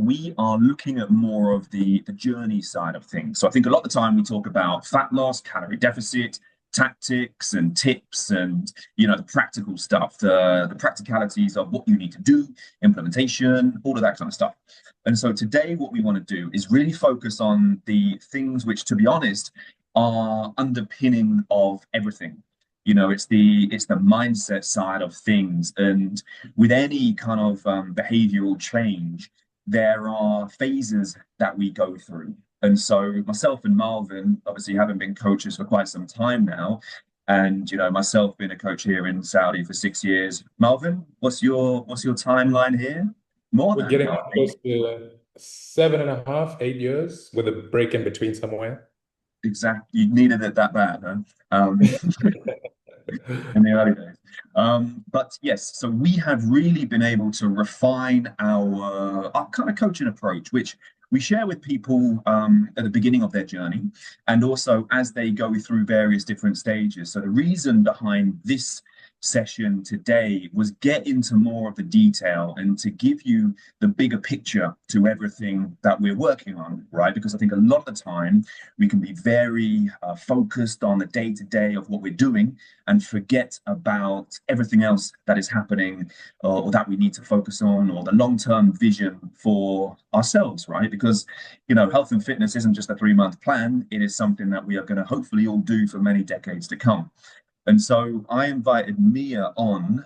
we are looking at more of the journey side of things. So I think a lot of the time we talk about fat loss, calorie deficit, tactics and tips, and the practical stuff, the practicalities of what you need to do, implementation, all of that kind of stuff. And so today, what we want to do is really focus on the things which, to be honest, are underpinning of everything. It's the mindset side of things, and with any kind of behavioral change, there are phases that we go through. And so myself and Marvin, obviously having been coaches for quite some time now, and myself being a coach here in Saudi for 6 years. Marvin, what's your timeline here? More We're than getting I think. close to 7.5, 8 years with a break in between somewhere. Exactly. You needed it that bad, huh? In the early days. But yes, so we have really been able to refine our kind of coaching approach, which we share with people at the beginning of their journey and also as they go through various different stages. So the reason behind this session today was get into more of the detail and to give you the bigger picture to everything that we're working on, right? Because I think a lot of the time we can be very focused on the day-to-day of what we're doing and forget about everything else that is happening, or that we need to focus on, or the long-term vision for ourselves, right? Because health and fitness isn't just a 3-month plan. It is something that we are going to hopefully all do for many decades to come. And so I invited Mia on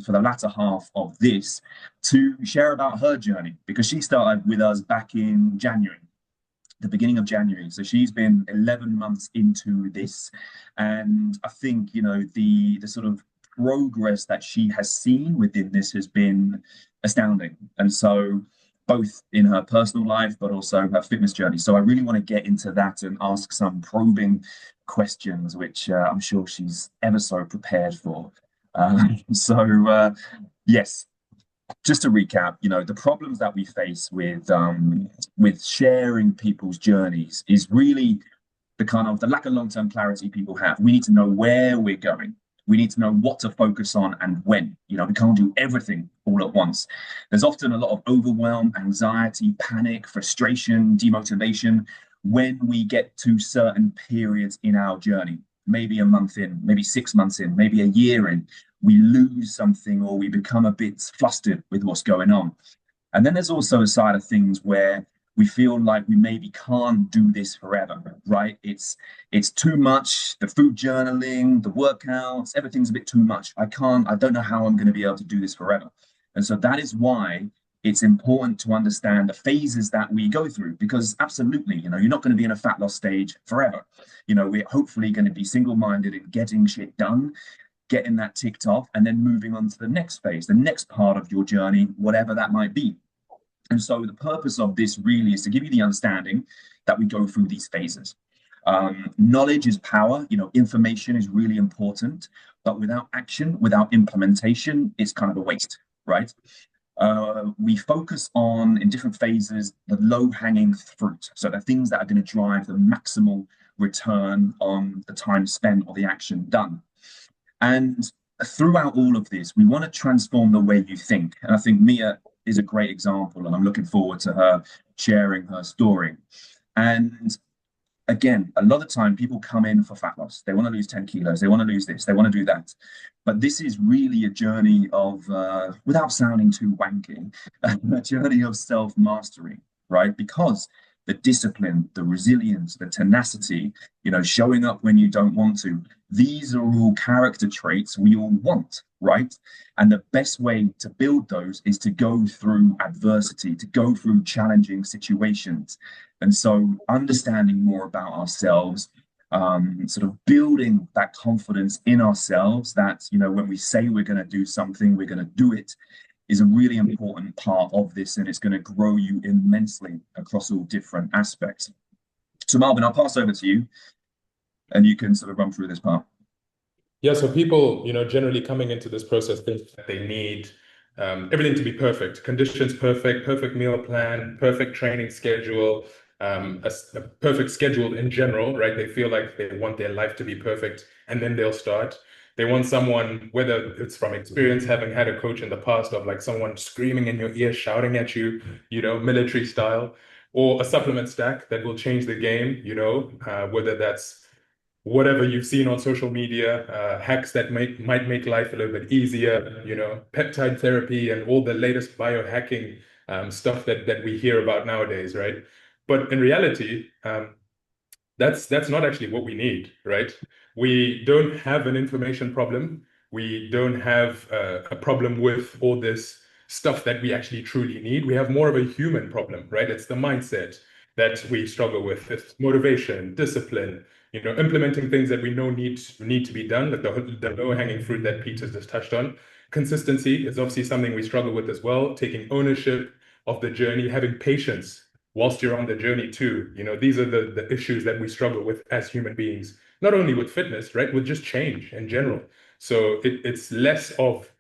for the latter half of this to share about her journey, because she started with us back in January, the beginning of January. So she's been 11 months into this. And I think, the sort of progress that she has seen within this has been astounding. And so both in her personal life, but also her fitness journey. So I really want to get into that and ask some probing questions, which I'm sure she's ever so prepared for. Yes, just to recap, the problems that we face with sharing people's journeys is really the lack of long-term clarity people have. We need to know where we're going. We need to know what to focus on and when. We can't do everything all at once. There's often a lot of overwhelm, anxiety, panic, frustration, demotivation when we get to certain periods in our journey. Maybe a month in, maybe 6 months in, maybe a year in, we lose something or we become a bit flustered with what's going on. And then there's also a side of things where we feel like we maybe can't do this forever, right? It's too much. The food journaling, the workouts, everything's a bit too much. I don't know how I'm going to be able to do this forever. And so that is why it's important to understand the phases that we go through, because absolutely, you're not going to be in a fat loss stage forever. We're hopefully going to be single-minded in getting shit done, getting that ticked off, and then moving on to the next phase, the next part of your journey, whatever that might be. And so the purpose of this really is to give you the understanding that we go through these phases. Knowledge is power. Information is really important, but without action, without implementation, it's kind of a waste, right? We focus on, in different phases, the low-hanging fruit. So the things that are going to drive the maximal return on the time spent or the action done. And throughout all of this, we want to transform the way you think. And I think Mia is a great example, and I'm looking forward to her sharing her story. And again, a lot of time people come in for fat loss. They want to lose 10 kilos. They want to lose this. They want to do that. But this is really a journey of, without sounding too wanky, a journey of self-mastery, right? Because the discipline, the resilience, the tenacity, showing up when you don't want to, these are all character traits we all want, right? And the best way to build those is to go through adversity, to go through challenging situations. And so understanding more about ourselves, sort of building that confidence in ourselves that, when we say we're going to do something, we're going to do it, is a really important part of this, and it's going to grow you immensely across all different aspects. So Marvin, I'll pass over to you and you can sort of run through this part. Yeah, so people, generally coming into this process think that they need everything to be perfect. Conditions perfect, perfect meal plan, perfect training schedule, a perfect schedule in general, right? They feel like they want their life to be perfect and then they'll start. They want someone, whether it's from experience, having had a coach in the past, of like someone screaming in your ear, shouting at you, military style, or a supplement stack that will change the game, whether that's whatever you've seen on social media, hacks that might make life a little bit easier, peptide therapy and all the latest biohacking stuff that we hear about nowadays, right? But in reality, that's not actually what we need, right? We don't have an information problem. We don't have a problem with all this stuff that we actually truly need. We have more of a human problem, right? It's the mindset that we struggle with. It's motivation, discipline, implementing things that we know need to be done, like the low-hanging fruit that Peter's just touched on. Consistency is obviously something we struggle with as well. Taking ownership of the journey, having patience whilst you're on the journey too. These are the issues that we struggle with as human beings, not only with fitness, right? With just change in general. So it's less of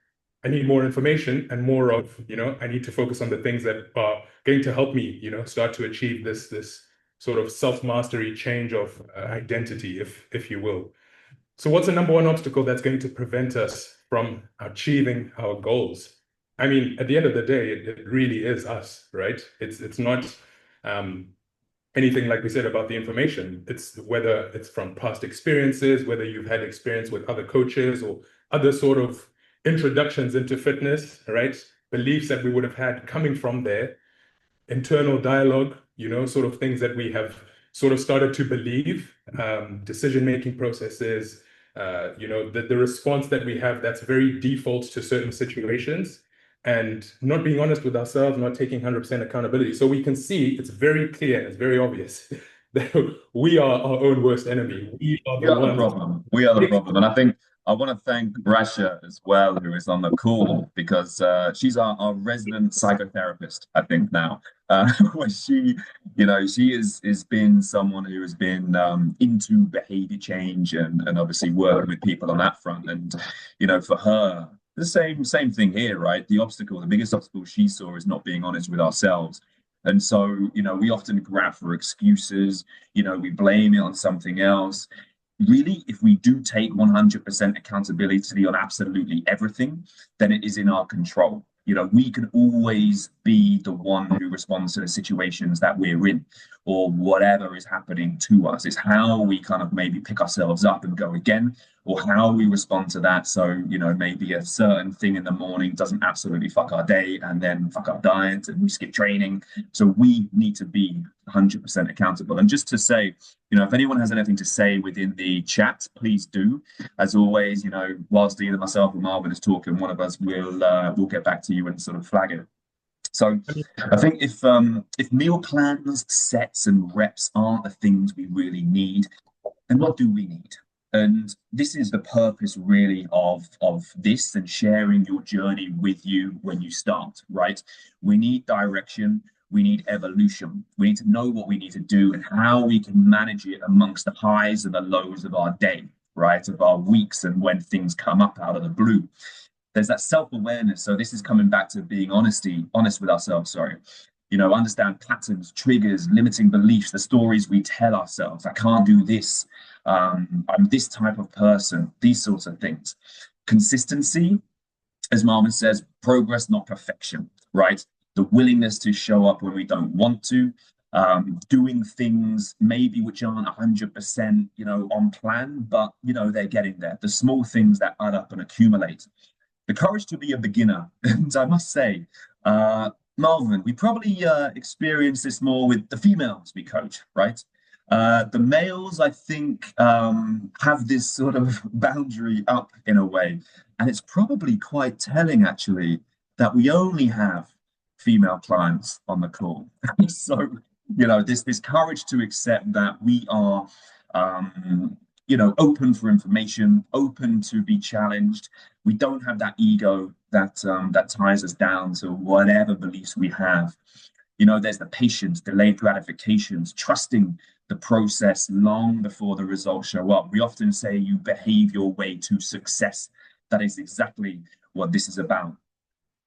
I need more information and more of, I need to focus on the things that are going to help me, start to achieve this sort of self-mastery change of identity, if you will. So what's the number one obstacle that's going to prevent us from achieving our goals? I mean, at the end of the day, it really is us, right? It's not anything like we said about the information. It's whether it's from past experiences, whether you've had experience with other coaches or other sort of introductions into fitness, right? Beliefs that we would have had coming from there, internal dialogue, sort of things that we have sort of started to believe, decision-making processes, the response that we have that's very default to certain situations, and not being honest with ourselves, not taking 100% accountability. So we can see, it's very clear and it's very obvious that we are our own worst enemy. We are We the are the ones. problem. We are the problem. And I think I want to thank Rasha as well, who is on the call, because she's our resident psychotherapist, I think now. Where she is been someone who has been into behavior change and obviously working with people on that front. And, for her, the same thing here, right? The biggest obstacle she saw is not being honest with ourselves. And so, we often grab for excuses, we blame it on something else. Really, if we do take 100% accountability on absolutely everything, then it is in our control. We can always be the one who responds to the situations that we're in or whatever is happening to us. It's how we kind of maybe pick ourselves up and go again, or how we respond to that. So, maybe a certain thing in the morning doesn't absolutely fuck our day and then fuck our diet and we skip training. So we need to be 100% accountable. And just to say, if anyone has anything to say within the chat, please do. As always, whilst either myself or Marvin is talking, one of us will get back to you and sort of flag it. So I think if meal plans, sets, and reps aren't the things we really need, then what do we need? And this is the purpose really of this and sharing your journey with you when you start, right? We need direction. We need evolution. We need to know what we need to do and how we can manage it amongst the highs and the lows of our day, right? Of our weeks and when things come up out of the blue. There's that self-awareness. So this is coming back to being honest with ourselves, sorry. Understand patterns, triggers, limiting beliefs, the stories we tell ourselves. I can't do this. I'm this type of person, these sorts of things. Consistency, as Marvin says, progress, not perfection, right? The willingness to show up when we don't want to, doing things maybe which aren't 100%, on plan, but, they're getting there. The small things that add up and accumulate. The courage to be a beginner. And I must say, Marvin, we probably experience this more with the females we coach, right? The males, I think, have this sort of boundary up in a way. And it's probably quite telling, actually, that we only have female clients on the call. So, this courage to accept that we are, open for information, open to be challenged. We don't have that ego that ties us down to whatever beliefs we have. There's the patience, delayed gratifications, trusting the process long before the results show up. We often say you behave your way to success. That is exactly what this is about.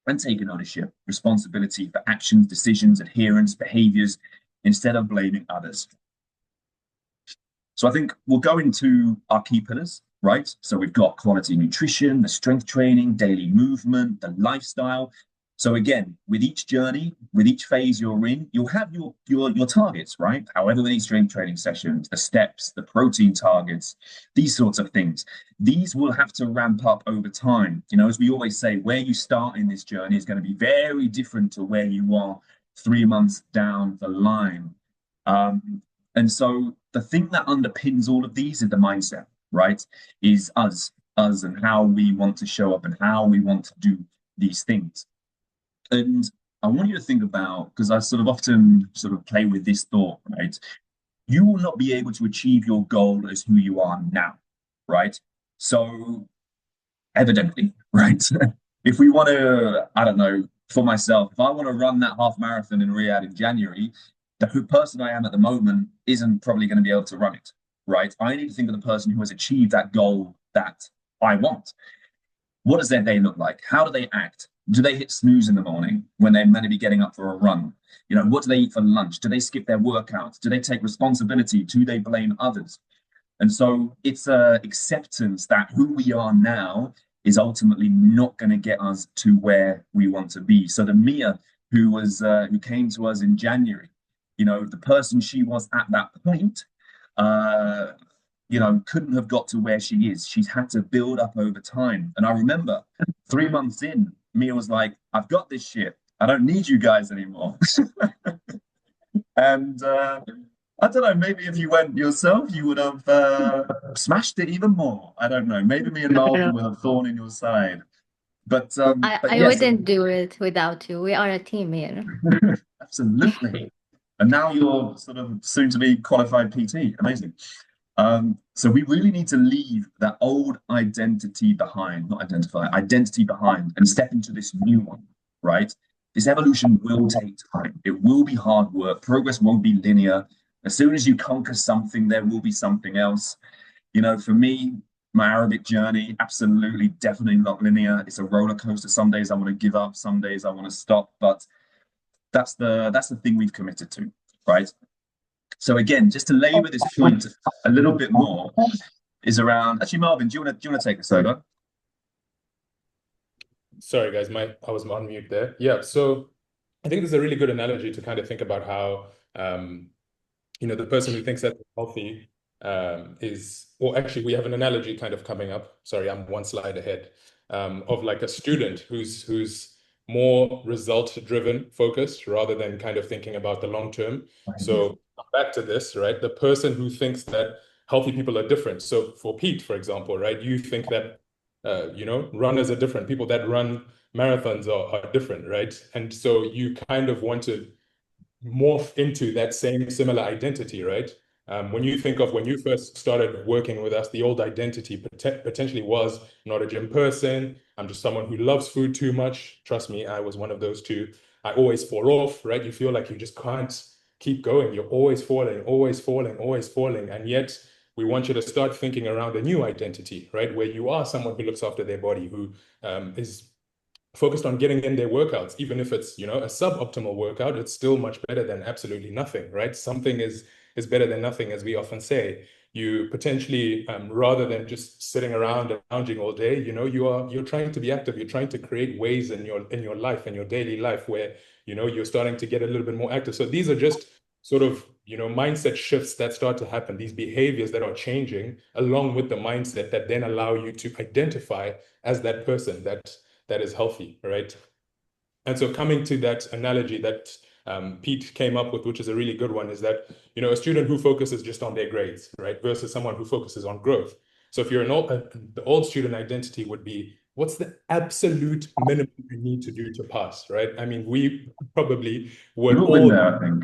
And taking ownership, responsibility for actions, decisions, adherence, behaviors, instead of blaming others. So I think we'll go into our key pillars, right? So we've got quality nutrition, the strength training, daily movement, the lifestyle. So again, with each journey, with each phase you're in, you'll have your targets, right? However many strength training sessions, the steps, the protein targets, these sorts of things. These will have to ramp up over time. You know, as we always say, where you start in this journey is going to be very different to where you are 3 months down the line. And so the thing that underpins all of these is the mindset, right? Is us and how we want to show up and how we want to do these things. And I want you to think about, because I sort of often sort of play with this thought, right? You will not be able to achieve your goal as who you are now, right? So evidently, right? If we want to, I don't know, for myself, if I want to run that half marathon in Riyadh in January, the person I am at the moment isn't probably going to be able to run it, right? I need to think of the person who has achieved that goal that I want. What does their day look like? How do they act? Do they hit snooze in the morning when they're meant to be getting up for a run? You know, what do they eat for lunch? Do they skip their workouts? Do they take responsibility? Do they blame others? And so it's a acceptance that who we are now is ultimately not going to get us to where we want to be. So the Mia who came to us in January, you know, the person she was at that point, you know, couldn't have got to where she is. She's had to build up over time. And I remember 3 months in, Mia was like, I've got this shit. I don't need you guys anymore. And I don't know, maybe if you went yourself, you would have smashed it even more. I don't know. Maybe me and Malcolm with a thorn in your side. But I yes, wouldn't do it without you. We are a team here. absolutely. And now you're sort of soon to be qualified PT. Amazing. So we really need to leave that old identity behind, not identify, identity behind, and step into this new one, right? This evolution will take time. It will be hard work. Progress won't be linear. As soon as you conquer something, there will be something else. You know, for me, my Arabic journey, absolutely, definitely not linear. It's a roller coaster. Some days I want to give up, some days I want to stop, but that's the thing we've committed to, right? So again, just to labor this point a little bit more, is around. Actually, Marvin, do you want to take this over? Sorry, guys, I was on mute there. Yeah, so I think this is a really good analogy to kind of think about how you know, the person who thinks that they're healthy is, or actually, we have an analogy kind of coming up. Sorry, I'm one slide ahead, of like a student who's more result-driven focused rather than kind of thinking about the long term. So back to this, right? The person who thinks that healthy people are different. So for Pete, for example, right, you think that you know, runners are different. People that run marathons are different, right? And so you kind of want to morph into that same similar identity, right? When you think of when you first started working with us, the old identity potentially was not a gym person. I'm just someone who loves food too much. Trust me, I was one of those too. I always fall off, right? You feel like you just can't keep going. You're always falling, always falling, always falling. And yet we want you to start thinking around a new identity, right? Where you are someone who looks after their body, who is focused on getting in their workouts, even if it's, you know, a suboptimal workout, it's still much better than absolutely nothing, right? Something is better than nothing, as we often say. You potentially, rather than just sitting around and lounging all day, you know, you're trying to be active. You're trying to create ways in your life, in your daily life, where, you know, you're starting to get a little bit more active. So these are just sort of, you know, mindset shifts that start to happen, these behaviors that are changing along with the mindset that then allow you to identify as that person that is healthy, right? And so coming to that analogy that Pete came up with, which is a really good one, is that, you know, a student who focuses just on their grades, right, versus someone who focuses on growth. So if you're the old student identity would be, what's the absolute minimum you need to do to pass, right? I mean, we probably would all, there, I think.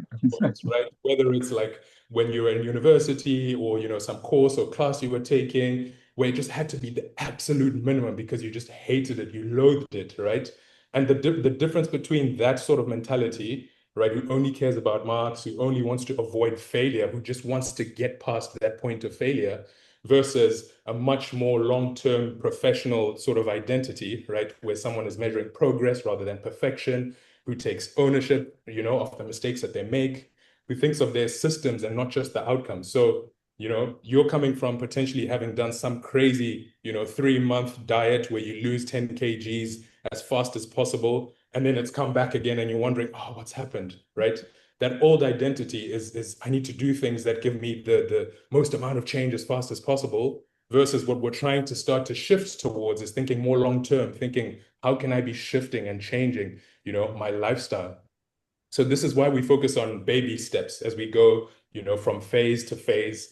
right? Whether it's like when you were in university or, you know, some course or class you were taking, where it just had to be the absolute minimum because you just hated it, you loathed it, right? And the difference between that sort of mentality, right, who only cares about marks, who only wants to avoid failure, who just wants to get past that point of failure, versus a much more long-term professional sort of identity, right, where someone is measuring progress rather than perfection, who takes ownership, you know, of the mistakes that they make, who thinks of their systems and not just the outcomes. So You know, you're coming from potentially having done some crazy, 3-month diet where you lose 10 kgs as fast as possible, and then it's come back again and you're wondering, oh, what's happened, right? That old identity is I need to do things that give me the most amount of change as fast as possible, versus what we're trying to start to shift towards is thinking more long term, thinking, how can I be shifting and changing, my lifestyle? So this is why we focus on baby steps as we go, from phase to phase,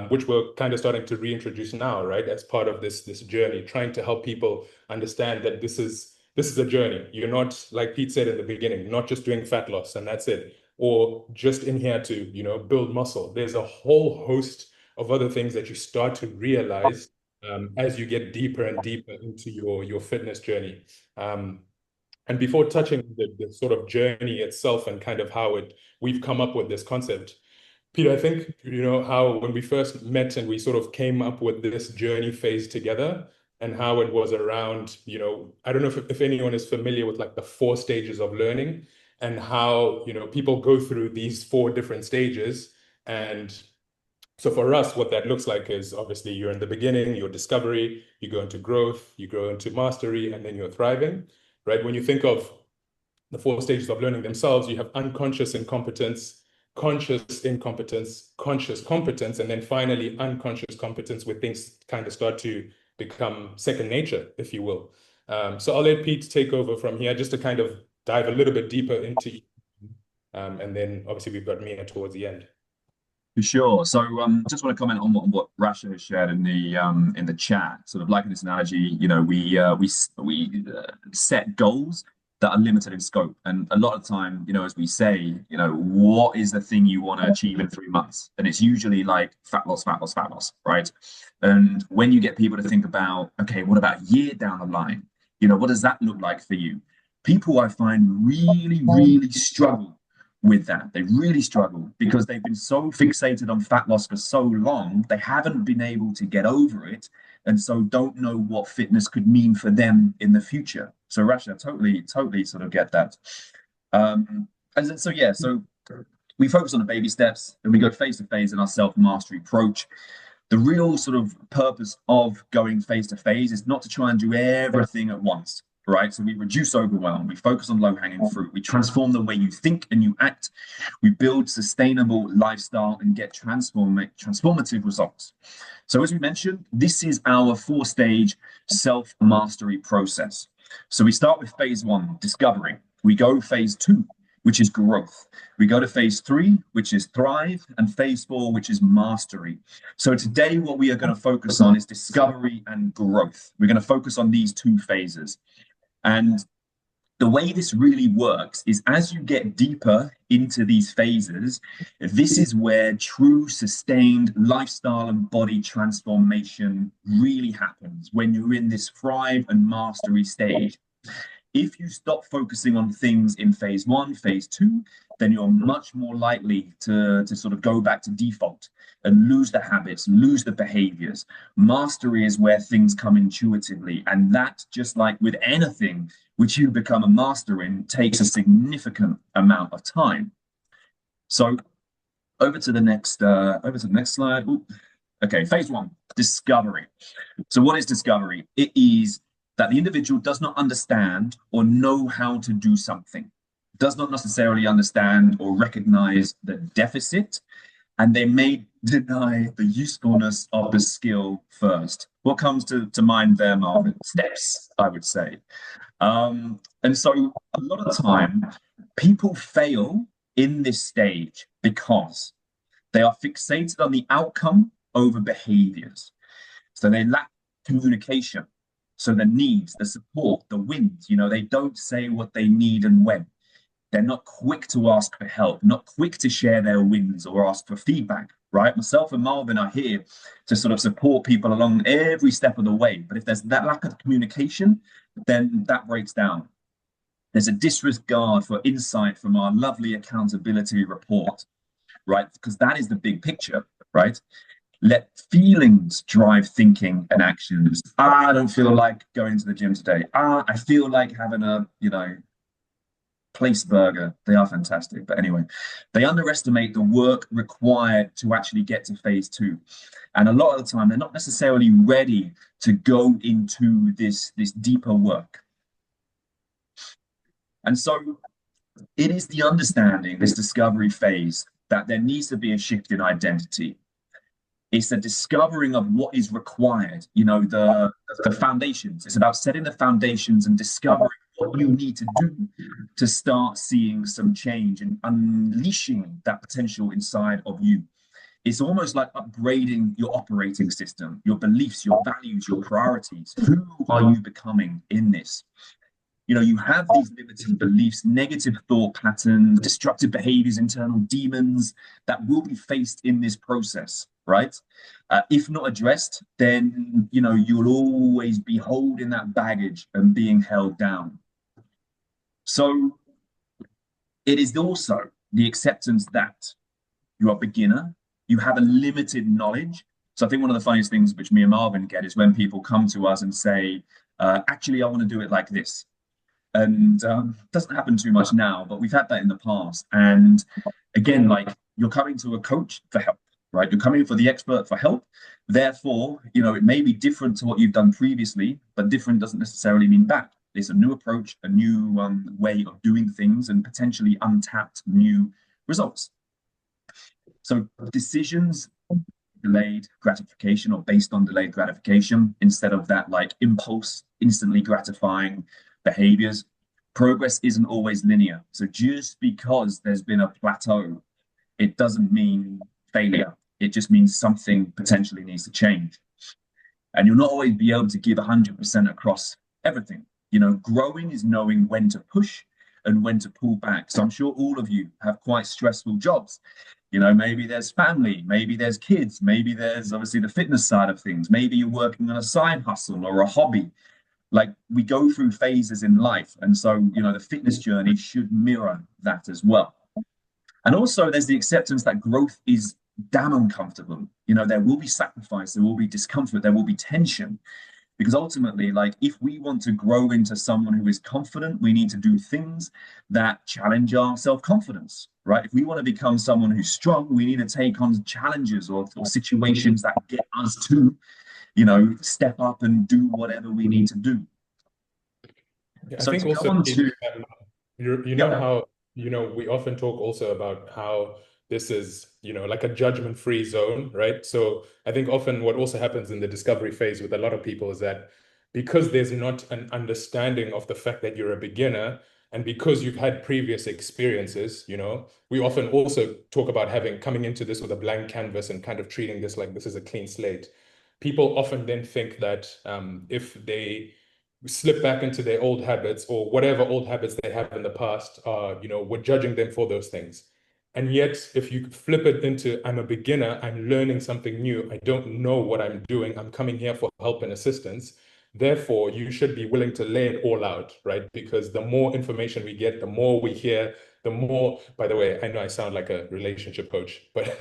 which we're kind of starting to reintroduce now, right? As part of this journey, trying to help people understand that this is a journey. You're not, like Pete said in the beginning, not just doing fat loss and that's it, or just in here to, build muscle. There's a whole host of other things that you start to realize as you get deeper and deeper into your fitness journey. And before touching the sort of journey itself and kind of how we've come up with this concept, Peter, I think, how when we first met and we sort of came up with this journey phase together and how it was around, I don't know if anyone is familiar with like the 4 stages of learning and how, people go through these 4 different stages. And so for us, what that looks like is obviously you're in the beginning, your discovery, you go into growth, you go into mastery, and then you're thriving, right? When you think of the 4 stages of learning themselves, you have unconscious incompetence, conscious incompetence, conscious competence, and then finally unconscious competence, where things kind of start to become second nature, if you will. So I'll let Pete take over from here just to kind of dive a little bit deeper into, and then obviously we've got Mia towards the end. For sure. So just want to comment on what Rasha has shared in the chat. Sort of like in this analogy, we set goals that are limited in scope, and a lot of time, as we say, what is the thing you want to achieve in 3 months, and it's usually like fat loss, right? And when you get people to think about, okay, what about a year down the line? What does that look like for you? People, I find, really struggle with that. They really struggle because they've been so fixated on fat loss for so long, they haven't been able to get over it, and so don't know what fitness could mean for them in the future. So Rasha, totally sort of get that. And so we focus on the baby steps, and we go phase to phase in our self-mastery approach. The real sort of purpose of going phase to phase is not to try and do everything at once. Right, so we reduce overwhelm, we focus on low-hanging fruit, we transform the way you think and you act, we build sustainable lifestyle and get transformative results. So as we mentioned, this is our 4-stage self-mastery process. So we start with phase 1, discovery. We go phase 2, which is growth. We go to phase 3, which is thrive, and phase 4, which is mastery. So today, what we are going to focus on is discovery and growth. We're going to focus on these 2 phases. And the way this really works is as you get deeper into these phases, this is where true sustained lifestyle and body transformation really happens, when you're in this thrive and mastery stage. If you stop focusing on things in phase 1, phase 2, then you're much more likely to sort of go back to default and lose the habits, lose the behaviors. Mastery is where things come intuitively. And that, just like with anything which you become a master in, takes a significant amount of time. So over to the next slide. Ooh. Okay, phase 1, discovery. So what is discovery? It is that the individual does not understand or know how to do something, does not necessarily understand or recognize the deficit, and they may deny the usefulness of the skill first. What comes to mind there, Marvin? Steps, I would say. And so a lot of the time, people fail in this stage because they are fixated on the outcome over behaviors. So they lack communication. So the needs, the support, the wins, they don't say what they need and when. They're not quick to ask for help, not quick to share their wins or ask for feedback, right? Myself and Marvin are here to sort of support people along every step of the way. But if there's that lack of communication, then that breaks down. There's a disregard for insight from our lovely accountability report, right? Because that is the big picture, right? Let feelings drive thinking and actions. I don't feel like going to the gym today. I feel like having a, Place Burger, they are fantastic. But anyway, they underestimate the work required to actually get to phase two. And a lot of the time, they're not necessarily ready to go into this deeper work. And so it is the understanding, this discovery phase, that there needs to be a shift in identity. It's the discovering of what is required, you know, the foundations. It's about setting the foundations and discovering what you need to do to start seeing some change and unleashing that potential inside of you. It's almost like upgrading your operating system, your beliefs, your values, your priorities. Who are you becoming in this? You know, you have these limiting beliefs, negative thought patterns, destructive behaviors, internal demons that will be faced in this process, right? If not addressed, then, you know, you'll always be holding that baggage and being held down. So it is also the acceptance that you are a beginner, you have a limited knowledge. So I think one of the funniest things which me and Marvin get is when people come to us and say, actually, I want to do it like this. And doesn't happen too much now, but we've had that in the past. And again, like, you're coming to a coach for help, right? You're coming for the expert for help. Therefore, you know, it may be different to what you've done previously, but different doesn't necessarily mean bad. It's a new approach, a new way of doing things, and potentially untapped new results. So decisions, delayed gratification, or based on delayed gratification, instead of that like impulse, instantly gratifying behaviors. Progress isn't always linear. So just because there's been a plateau, it doesn't mean failure. It just means something potentially needs to change. And you'll not always be able to give 100% across everything. You know, growing is knowing when to push and when to pull back. So I'm sure all of you have quite stressful jobs. You know, maybe there's family, maybe there's kids, maybe there's obviously the fitness side of things. Maybe you're working on a side hustle or a hobby. Like, we go through phases in life. And so, you know, the fitness journey should mirror that as well. And also there's the acceptance that growth is damn uncomfortable. You know, there will be sacrifice, there will be discomfort, there will be tension. Because ultimately, like, if we want to grow into someone who is confident, we need to do things that challenge our self-confidence, right? If we want to become someone who's strong, we need to take on challenges or situations that get us to, you know, step up and do whatever we need to do. Yeah, I So think to go also on to, you know how, you know, we often talk also about how this is, you know, like a judgment-free zone, right? So I think often what also happens in the discovery phase with a lot of people is that because there's not an understanding of the fact that you're a beginner, and because you've had previous experiences, you know, we often also talk about coming into this with a blank canvas and kind of treating this like this is a clean slate. People often then think that if they slip back into their old habits or whatever old habits they have in the past, you know, we're judging them for those things. And yet, if you flip it into, I'm a beginner, I'm learning something new, I don't know what I'm doing, I'm coming here for help and assistance. Therefore, you should be willing to lay it all out, right? Because the more information we get, the more we hear, the more, by the way, I know I sound like a relationship coach, but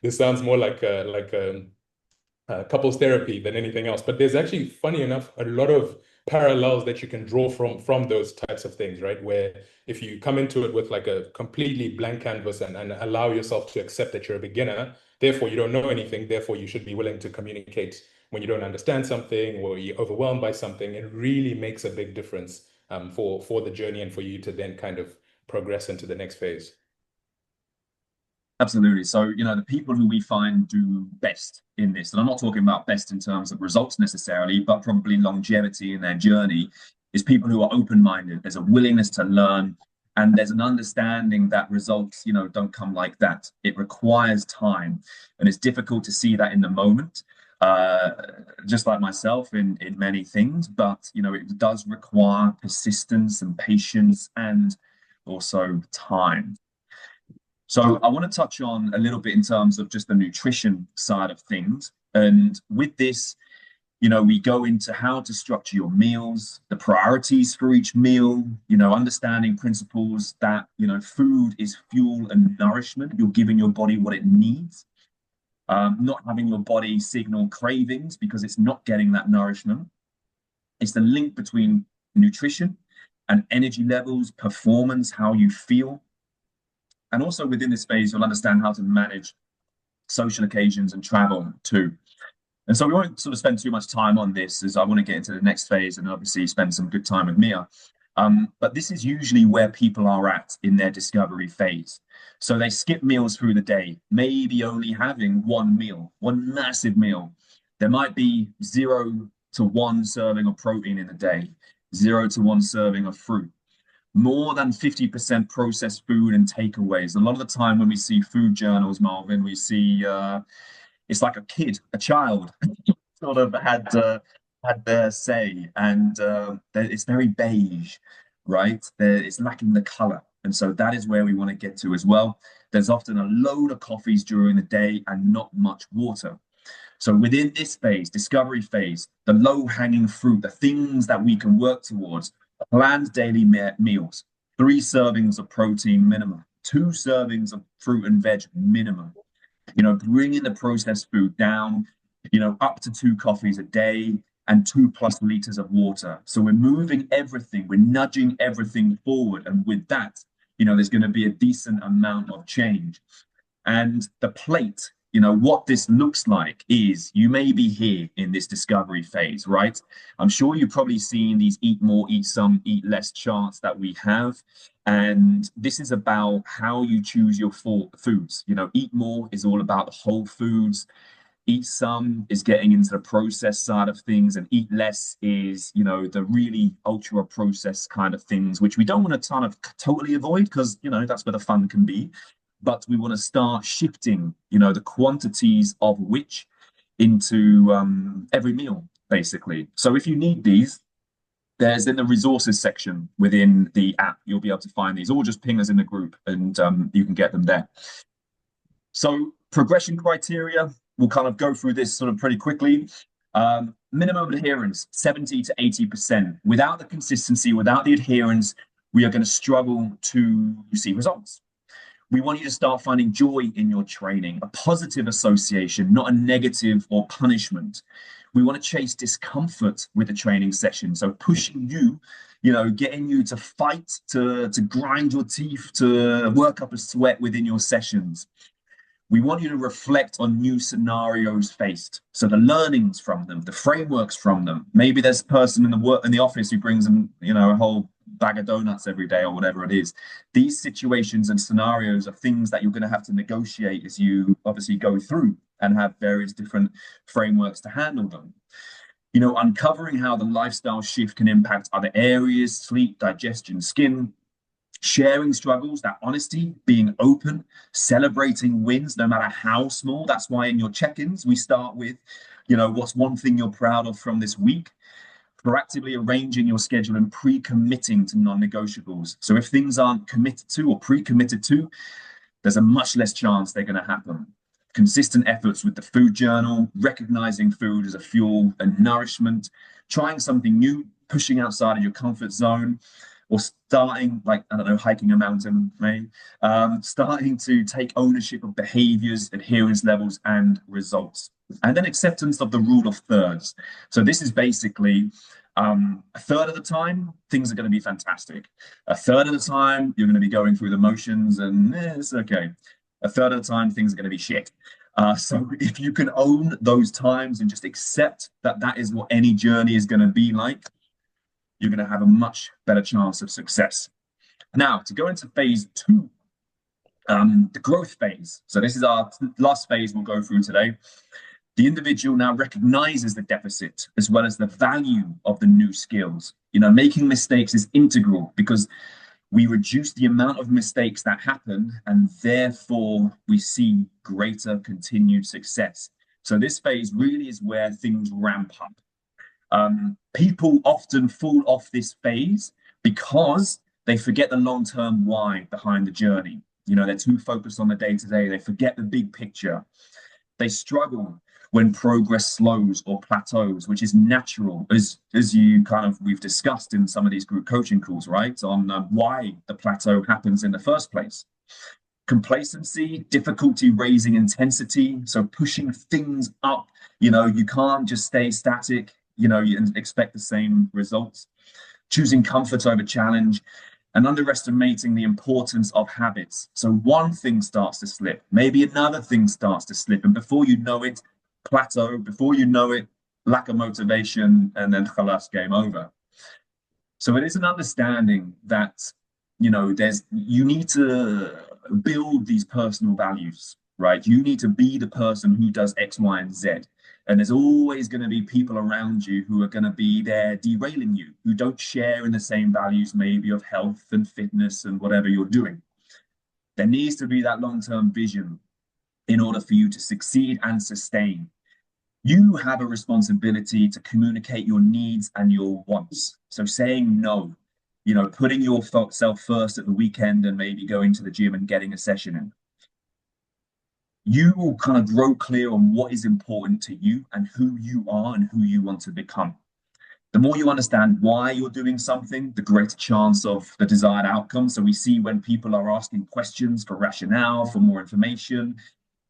this sounds more like a couples therapy than anything else. But there's actually, funny enough, a lot of parallels that you can draw from those types of things, right? Where if you come into it with like a completely blank canvas and allow yourself to accept that you're a beginner, therefore you don't know anything, therefore you should be willing to communicate when you don't understand something or you're overwhelmed by something. It really makes a big difference for the journey and for you to then kind of progress into the next phase. absolutely. So, you know, the people who we find do best in this, and I'm not talking about best in terms of results necessarily, but probably longevity in their journey, is people who are open-minded. There's a willingness to learn, and there's an understanding that results, you know, don't come like that. It requires time, and it's difficult to see that in the moment. Just like myself in many things, but you know, it does require persistence and patience and also time. So I want to touch on a little bit in terms of just the nutrition side of things. And with this, you know, we go into how to structure your meals, the priorities for each meal, you know, understanding principles that, you know, food is fuel and nourishment. You're giving your body what it needs, not having your body signal cravings because it's not getting that nourishment. It's the link between nutrition and energy levels, performance, how you feel. And also within this phase, you'll understand how to manage social occasions and travel too. And so we won't sort of spend too much time on this, as I want to get into the next phase and obviously spend some good time with Mia. But this is usually where people are at in their discovery phase. So they skip meals through the day, maybe only having one meal, one massive meal. There might be 0 to 1 serving of protein in the day, 0 to 1 serving of fruit. More than 50% processed food and takeaways. A lot of the time when we see food journals, Marvin, we see it's like a kid, a child, sort of had their say, and it's very beige, right? It's lacking the color, and so that is where we want to get to as well. There's often a load of coffees during the day and not much water. So within this phase, discovery phase, the low-hanging fruit, the things that we can work towards, planned daily meals, 3 servings of protein minimum, 2 servings of fruit and veg minimum. Bringing the processed food down, up to 2 coffees a day and 2+ liters of water. So we're moving everything, we're nudging everything forward. And with that, there's going to be a decent amount of change. And the plate, what this looks like is you may be here in this discovery phase, right? I'm sure you've probably seen these eat more, eat some, eat less charts that we have. And this is about how you choose your foods. Eat more is all about the whole foods. Eat some is getting into the processed side of things, and eat less is, the really ultra processed kind of things, which we don't want to kind of totally avoid because, that's where the fun can be. But we want to start shifting, the quantities of which into every meal, basically. So if you need these, there's in the resources section within the app, you'll be able to find these, or just ping us in the group and you can get them there. So progression criteria, we'll kind of go through this sort of pretty quickly. Minimum adherence, 70 to 80%. Without the consistency, without the adherence, we are going to struggle to see results. We want you to start finding joy in your training, a positive association, not a negative or punishment. We want to chase discomfort with the training session. So pushing you, getting you to fight, to grind your teeth, to work up a sweat within your sessions. We want you to reflect on new scenarios faced. So the learnings from them, the frameworks from them. Maybe there's a person in the office who brings them, a whole bag of donuts every day or whatever it is. These situations and scenarios are things that you're going to have to negotiate as you obviously go through and have various different frameworks to handle them. Uncovering how the lifestyle shift can impact other areas, sleep, digestion, skin, sharing struggles, that honesty, being open, celebrating wins, no matter how small. That's why in your check-ins, we start with, what's one thing you're proud of from this week? Proactively arranging your schedule and pre-committing to non-negotiables. So if things aren't committed to or pre-committed to, there's a much less chance they're going to happen. Consistent efforts with the food journal, recognizing food as a fuel and nourishment, trying something new, pushing outside of your comfort zone, or starting, hiking a mountain, maybe, starting to take ownership of behaviors, adherence levels, and results. And then acceptance of the rule of thirds. So this is basically a third of the time, things are going to be fantastic. A third of the time, you're going to be going through the motions and it's okay. A third of the time, things are going to be shit. So if you can own those times and just accept that that is what any journey is going to be like, you're going to have a much better chance of success. Now, to go into phase 2, the growth phase. So this is our last phase we'll go through today. The individual now recognizes the deficit as well as the value of the new skills. Making mistakes is integral because we reduce the amount of mistakes that happen and therefore we see greater continued success. So this phase really is where things ramp up. People often fall off this phase because they forget the long-term why behind the journey. They're too focused on the day-to-day. They forget the big picture. They struggle when progress slows or plateaus, which is natural, as we've discussed in some of these group coaching calls, right? On why the plateau happens in the first place. Complacency, difficulty raising intensity, so pushing things up. You can't just stay static, and expect the same results. choosing comfort over challenge, and underestimating the importance of habits. So one thing starts to slip, maybe another thing starts to slip, and before you know it, plateau, before you know it, lack of motivation, and then khalas, game over. So it is an understanding that, you need to build these personal values, right? You need to be the person who does X, Y, and Z. And there's always going to be people around you who are going to be there derailing you, who don't share in the same values, maybe of health and fitness and whatever you're doing. There needs to be that long-term vision in order for you to succeed and sustain. You have a responsibility to communicate your needs and your wants. So saying no, putting yourself first at the weekend and maybe going to the gym and getting a session in. You will kind of grow clear on what is important to you and who you are and who you want to become. The more you understand why you're doing something, the greater chance of the desired outcome. So we see when people are asking questions for rationale, for more information,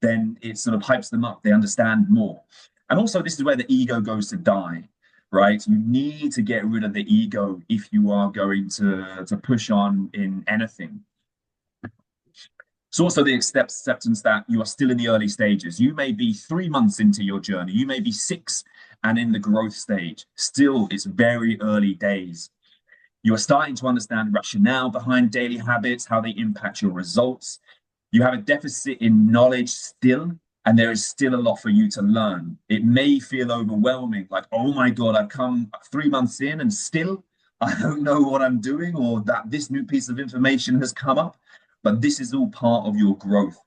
then it sort of hypes them up. They understand more. And also, this is where the ego goes to die, right? You need to get rid of the ego if you are going to push on in anything. It's also the acceptance that you are still in the early stages. You may be 3 months into your journey. You may be 6 and in the growth stage. Still, it's very early days. You are starting to understand rationale behind daily habits, how they impact your results. You have a deficit in knowledge still, and there is still a lot for you to learn. It may feel overwhelming, like, oh my God, I've come 3 months in and still I don't know what I'm doing, or that this new piece of information has come up. But this is all part of your growth.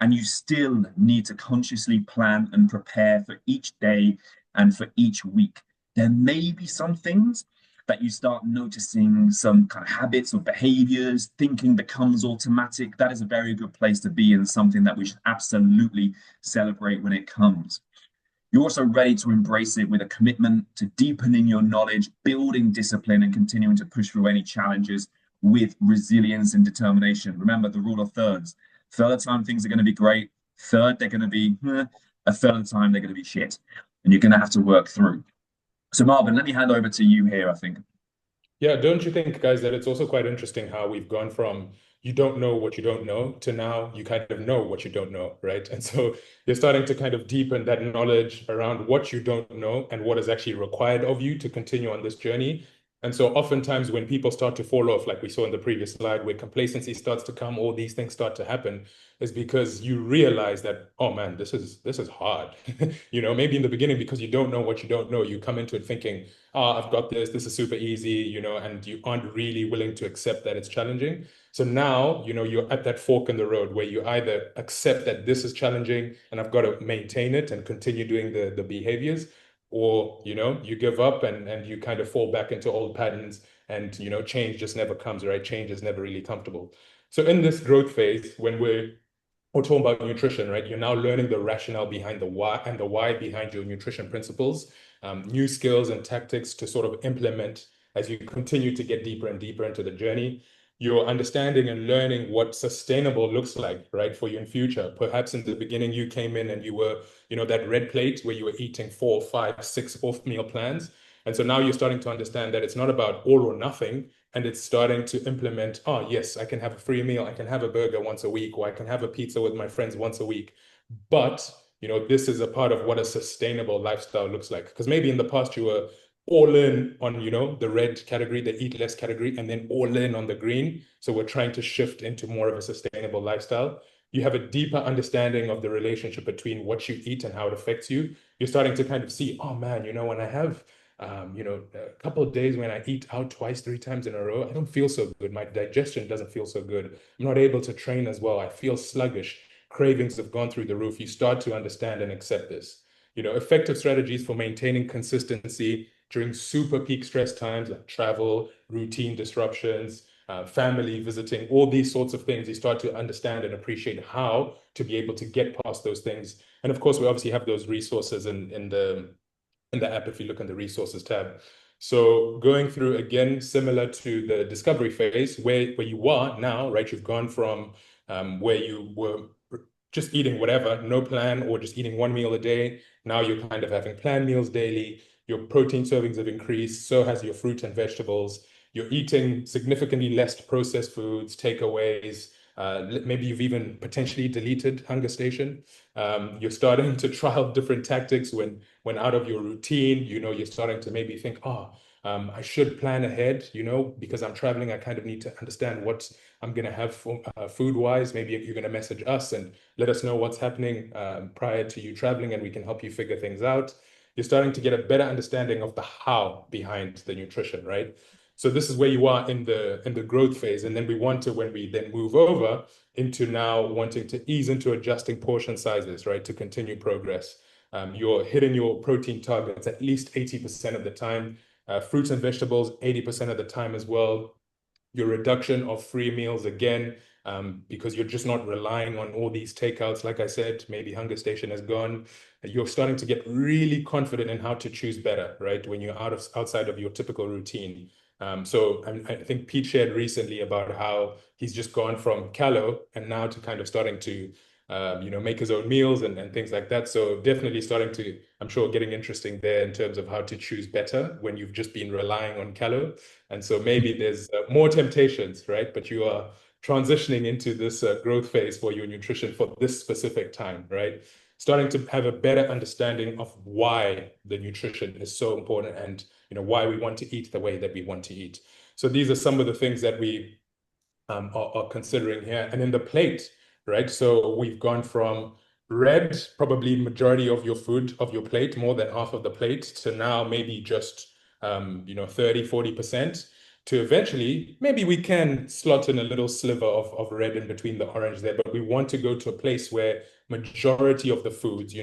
And you still need to consciously plan and prepare for each day and for each week. There may be some things that you start noticing, some kind of habits or behaviors, thinking becomes automatic. That is a very good place to be, and something that we should absolutely celebrate when it comes. You're also ready to embrace it with a commitment to deepening your knowledge, building discipline, and continuing to push through any challenges with resilience and determination. Remember the rule of thirds. Third of the time, things are going to be great. Third, they're going to be, a third of the time, they're going to be shit. And you're going to have to work through. So Marvin, let me hand over to you here, I think. Yeah, don't you think, guys, that it's also quite interesting how we've gone from you don't know what you don't know to now you kind of know what you don't know, right? And so you're starting to kind of deepen that knowledge around what you don't know and what is actually required of you to continue on this journey. And so oftentimes when people start to fall off, like we saw in the previous slide, where complacency starts to come, all these things start to happen, is because you realize that, oh man, this is hard. Maybe in the beginning, because you don't know what you don't know, you come into it thinking, oh, I've got this is super easy, and you aren't really willing to accept that it's challenging. So now, you're at that fork in the road where you either accept that this is challenging and I've got to maintain it and continue doing the behaviors, or you give up and you kind of fall back into old patterns, and change just never comes, right? Change is never really comfortable. So in this growth phase, when we're talking about nutrition, right, you're now learning the rationale behind the why and the why behind your nutrition principles, new skills and tactics to sort of implement as you continue to get deeper and deeper into the journey. You're understanding and learning what sustainable looks like, right, for you in future. Perhaps in the beginning you came in and you were, that red plate where you were eating 4, 5, 6 off meal plans. And so now you're starting to understand that it's not about all or nothing, and it's starting to implement, oh yes, I can have a free meal, I can have a burger once a week, or I can have a pizza with my friends once a week. But, this is a part of what a sustainable lifestyle looks like. Because maybe in the past you were all in on, the red category, the eat less category, and then all in on the green. So we're trying to shift into more of a sustainable lifestyle. You have a deeper understanding of the relationship between what you eat and how it affects you. You're starting to kind of see, oh man, when I have, a couple of days when I eat out 2, 3 times in a row, I don't feel so good. My digestion doesn't feel so good. I'm not able to train as well. I feel sluggish. Cravings have gone through the roof. You start to understand and accept this. Effective strategies for maintaining consistency during super peak stress times like travel, routine disruptions, family visiting, all these sorts of things. You start to understand and appreciate how to be able to get past those things. And of course, we obviously have those resources in the app if you look in the resources tab. So going through again, similar to the discovery phase where you are now, right? You've gone from where you were just eating whatever, no plan, or just eating 1 meal a day. Now you're kind of having planned meals daily. Your protein servings have increased, so has your fruit and vegetables. You're eating significantly less processed foods, takeaways. Maybe you've even potentially deleted Hunger Station. You're starting to trial different tactics when out of your routine. You're starting to maybe think, I should plan ahead, because I'm traveling. I kind of need to understand what I'm going to have food-wise. Maybe you're going to message us and let us know what's happening prior to you traveling, and we can help you figure things out. You're starting to get a better understanding of the how behind the nutrition, right? So this is where you are in the growth phase. And then when we then move over into now wanting to ease into adjusting portion sizes, right, to continue progress. You're hitting your protein targets at least 80% of the time. Fruits and vegetables, 80% of the time as well. Your reduction of free meals again, because you're just not relying on all these takeouts. Like I said, maybe Hunger Station has gone. You're starting to get really confident in how to choose better, right? When you're outside of your typical routine. So I think Pete shared recently about how he's just gone from callow and now to kind of starting to make his own meals and things like that. So definitely starting to, I'm sure, getting interesting there in terms of how to choose better when you've just been relying on callow. And so maybe there's more temptations, right? But you are transitioning into this growth phase for your nutrition for this specific time, right? Starting to have a better understanding of why the nutrition is so important and why we want to eat the way that we want to eat. So these are some of the things that we are considering here. And then the plate, right? So we've gone from red, probably majority of your food, of your plate, more than half of the plate, to now maybe just 30, 40%, to eventually, maybe we can slot in a little sliver of red in between the orange there, but we want to go to a place where majority of the foods,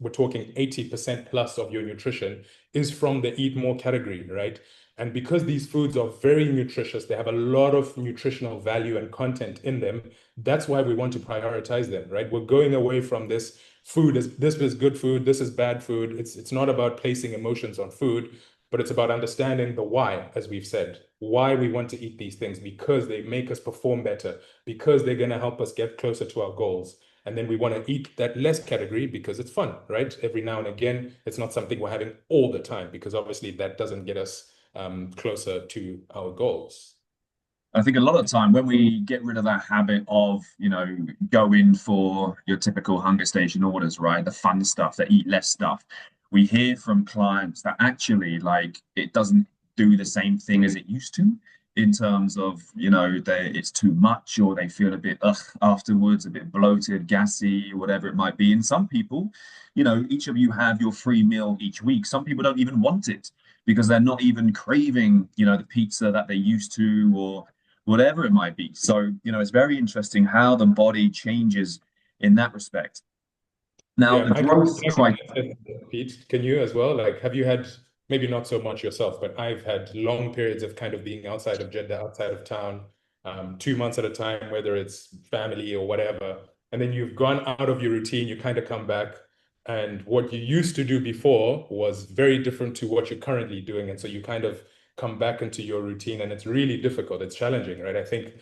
we're talking 80% plus of your nutrition is from the eat more category, right? And because these foods are very nutritious, they have a lot of nutritional value and content in them. That's why we want to prioritize them, right? We're going away from this is good food, this is bad food. It's not about placing emotions on food, but it's about understanding the why, as we've said, why we want to eat these things, because they make us perform better, because they're going to help us get closer to our goals. And then we want to eat that less category because it's fun, right? Every now and again, it's not something we're having all the time, because obviously that doesn't get us closer to our goals. I think a lot of the time when we get rid of that habit of, going for your typical Hunger Station orders, right? The fun stuff, that eat less stuff. We hear from clients that actually it doesn't do the same thing as it used to in terms of, it's too much, or they feel a bit afterwards, a bit bloated, gassy, whatever it might be. And some people, each of you have your free meal each week. Some people don't even want it because they're not even craving, the pizza that they used to, or whatever it might be. So, it's very interesting how the body changes in that respect. Now, the growth criteria. Pete, can you as well? Have you had, maybe not so much yourself, but I've had long periods of kind of being outside of Jeddah, outside of town, 2 months at a time, whether it's family or whatever. And then you've gone out of your routine, you kind of come back. And what you used to do before was very different to what you're currently doing. And so you kind of come back into your routine, and it's really difficult. It's challenging, right? I think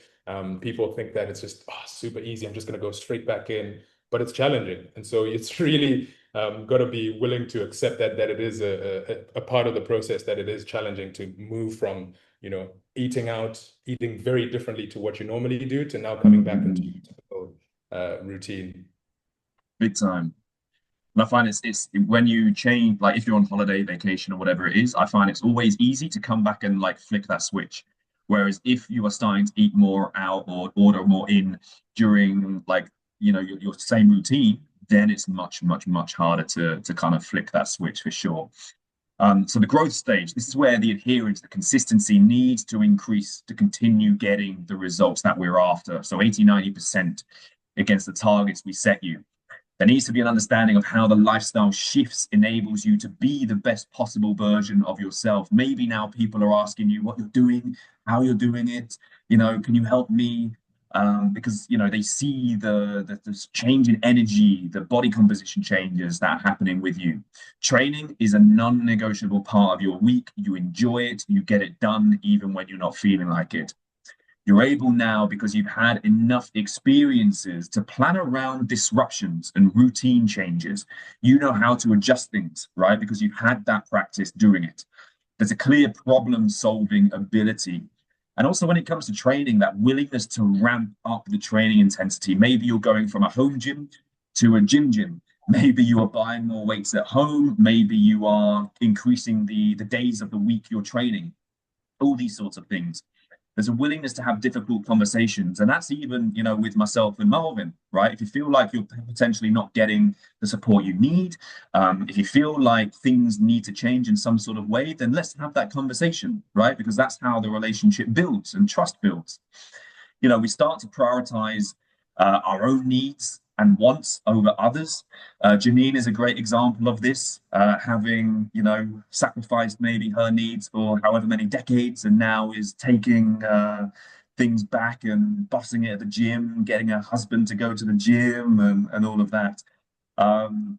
people think that it's just super easy. I'm just going to go straight back in, but it's challenging. And so it's really got to be willing to accept that it is a part of the process, that it is challenging to move from, eating out, eating very differently to what you normally do, to now coming back into your typical routine. Big time. And I find it's when you change, if you're on holiday, vacation, or whatever it is, I find it's always easy to come back and flick that switch. Whereas if you are starting to eat more out or order more in during your same routine, then it's much, much, much harder to kind of flick that switch, for sure. So the growth stage, this is where the adherence, the consistency needs to increase to continue getting the results that we're after. So 80, 90% against the targets we set you. There needs to be an understanding of how the lifestyle shifts enables you to be the best possible version of yourself. Maybe now people are asking you what you're doing, how you're doing it. Can you help me? Because they see the change in energy, the body composition changes that are happening with you. Training is a non-negotiable part of your week. You enjoy it, you get it done, even when you're not feeling like it. You're able now, because you've had enough experiences, to plan around disruptions and routine changes. You know how to adjust things, right? Because you've had that practice doing it. There's a clear problem-solving ability. And also when it comes to training, that willingness to ramp up the training intensity. Maybe you're going from a home gym to a gym. Maybe you are buying more weights at home. Maybe you are increasing the days of the week you're training. All these sorts of things. There's a willingness to have difficult conversations. And that's even, you know, with myself and Marvin, right? If you feel like you're potentially not getting the support you need, if you feel like things need to change in some sort of way, then let's have that conversation, right? Because that's how the relationship builds and trust builds. You know, we start to prioritize our own needs and wants over others. Janine is a great example of this, having, you know, sacrificed maybe her needs for however many decades, and now is taking things back and bossing it at the gym, getting her husband to go to the gym, and all of that.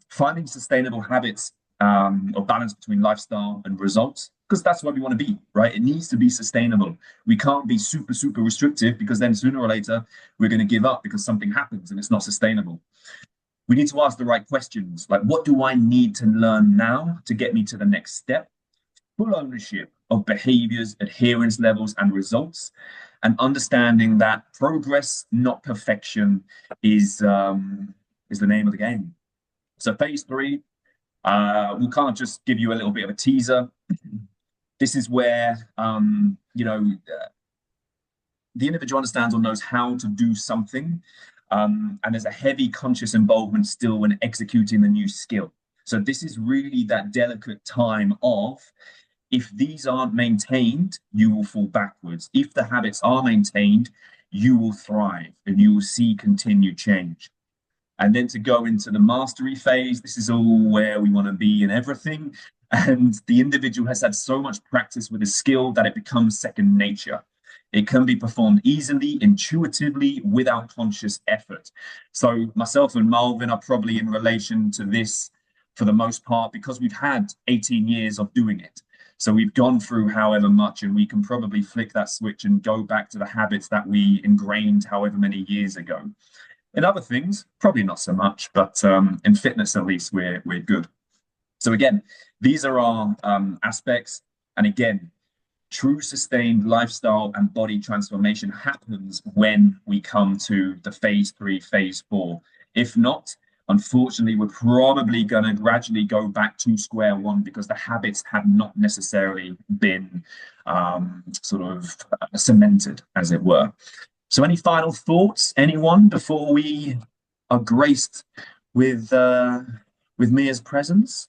Finding sustainable habits or balance between lifestyle and results, because that's where we want to be, right? It needs to be sustainable. We can't be super, super restrictive, because then sooner or later we're going to give up because something happens and it's not sustainable. We need to ask the right questions, like, what do I need to learn now to get me to the next step? Full ownership of behaviors, adherence levels, and results, and understanding that progress, not perfection, is the name of the game. So phase 3, we'll kind of just give you a little bit of a teaser. This is where, you know, the individual understands or knows how to do something, and there's a heavy conscious involvement still when executing the new skill. So this is really that delicate time of, if these aren't maintained, you will fall backwards. If the habits are maintained, you will thrive and you will see continued change. And then to go into the mastery phase, this is all where we want to be in everything. And the individual has had so much practice with a skill that it becomes second nature. It can be performed easily, intuitively, without conscious effort. So myself and Marvin are probably in relation to this for the most part, because we've had 18 years of doing it. So we've gone through however much, and we can probably flick that switch and go back to the habits that we ingrained however many years ago. In other things, probably not so much, but in fitness at least, we're good. So again, these are our aspects. And again, true sustained lifestyle and body transformation happens when we come to the phase 3, phase 4. If not, unfortunately, we're probably going to gradually go back to square one, because the habits have not necessarily been sort of cemented, as it were. So any final thoughts, anyone, before we are graced with Mia's presence?